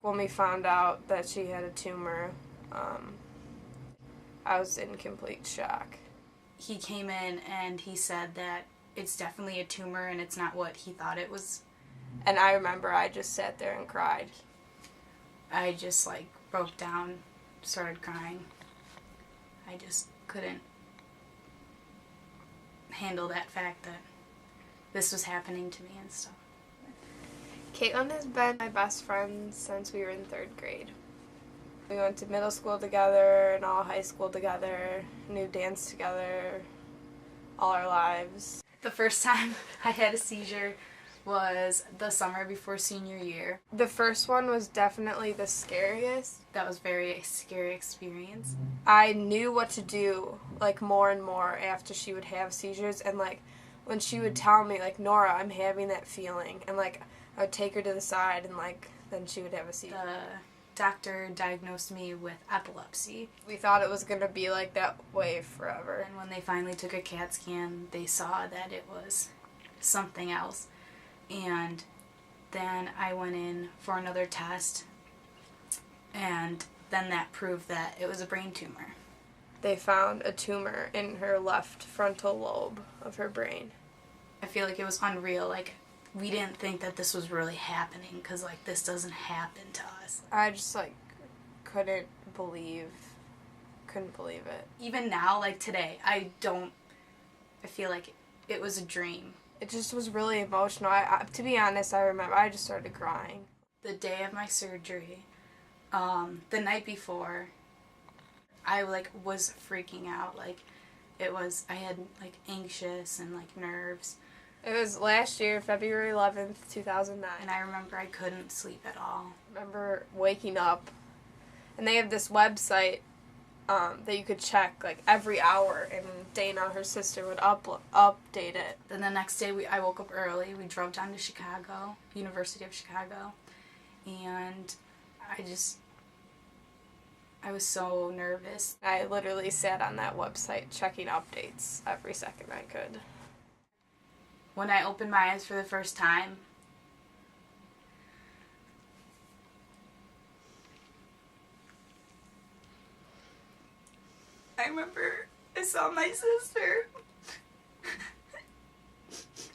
When we found out that she had a tumor, I was in complete shock. He came in and he said that it's definitely a tumor and it's not what he thought it was. And I remember I just sat there and cried. I just broke down, started crying. I just couldn't handle that fact that this was happening to me and stuff. Caitlin has been my best friend since we were in 3rd grade. We went to middle school together and all high school together, knew dance together all our lives. The first time I had a seizure was the summer before senior year. The first one was definitely the scariest. That was a very scary experience. I knew what to do, more and more after she would have seizures, and, when she would tell me, Nora, I'm having that feeling, and, I would take her to the side, and, then she would have a seizure. The doctor diagnosed me with epilepsy. We thought it was going to be like that way forever. And when they finally took a CAT scan, they saw that it was something else. And then I went in for another test, and then that proved that it was a brain tumor. They found a tumor in her left frontal lobe of her brain. I feel like it was unreal. We didn't think that this was really happening because, this doesn't happen to us. I just, couldn't believe it. Even now, today, I feel like it was a dream. It just was really emotional. To be honest, I remember I just started crying. The day of my surgery, the night before, I was freaking out. I had anxious and nerves. It was last year, February 11th, 2009. And I remember I couldn't sleep at all. I remember waking up, and they have this website that you could check every hour, and Dana, her sister, would update it. Then the next day I woke up early. We drove down to Chicago, University of Chicago, and I was so nervous. I literally sat on that website checking updates every second I could. When I opened my eyes for the first time, I remember I saw my sister.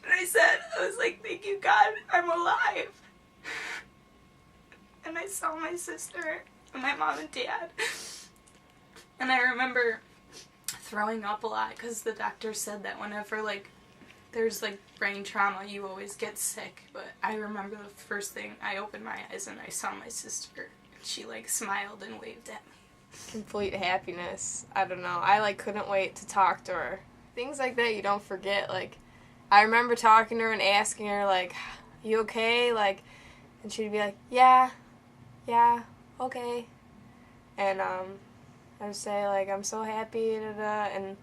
And I was thank you, God, I'm alive. And I saw my sister and my mom and dad. And I remember throwing up a lot because the doctor said that whenever, there's, brain trauma, you always get sick. But I remember the first thing, I opened my eyes and I saw my sister. And she, smiled and waved at me. Complete happiness. I don't know. I, couldn't wait to talk to her. Things like that you don't forget. I remember talking to her and asking her, you okay? And she'd be like, yeah, okay. And, I would say, I'm so happy, da-da. And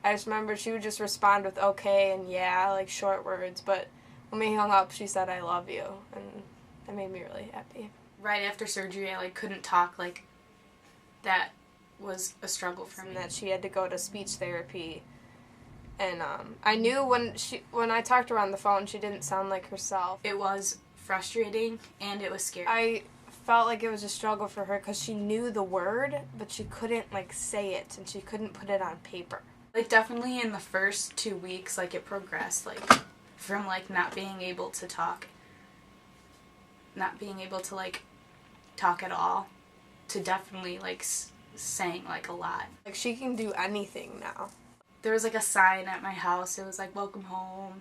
I just remember she would just respond with okay and yeah, short words. But when we hung up, she said, I love you. And that made me really happy. Right after surgery, I, couldn't talk. That was a struggle for me. And that she had to go to speech therapy. And I knew when I talked to her on the phone, she didn't sound like herself. It was frustrating and it was scary. I felt like it was a struggle for her because she knew the word, but she couldn't say it, and she couldn't put it on paper. Definitely in the first 2 weeks, it progressed, from, not being able to talk, not being able to, talk at all, to definitely, saying, a lot. She can do anything now. There was, a sign at my house. It was, welcome home.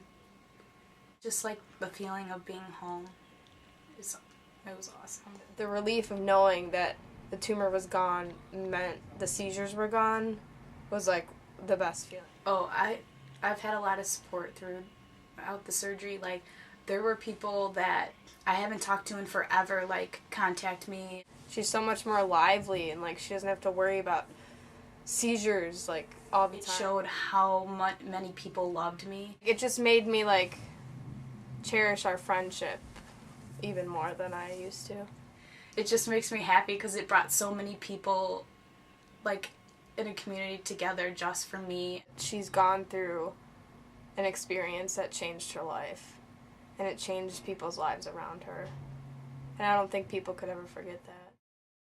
Just, the feeling of being home. It was awesome. The relief of knowing that the tumor was gone meant the seizures were gone was, the best feeling. Oh, I've had a lot of support throughout the surgery. There were people that I haven't talked to in forever, contact me. She's so much more lively, and, she doesn't have to worry about seizures, all the time. It showed how many people loved me. It just made me, cherish our friendship even more than I used to. It just makes me happy because it brought so many people, in a community together just for me. She's gone through an experience that changed her life, and it changed people's lives around her. And I don't think people could ever forget that.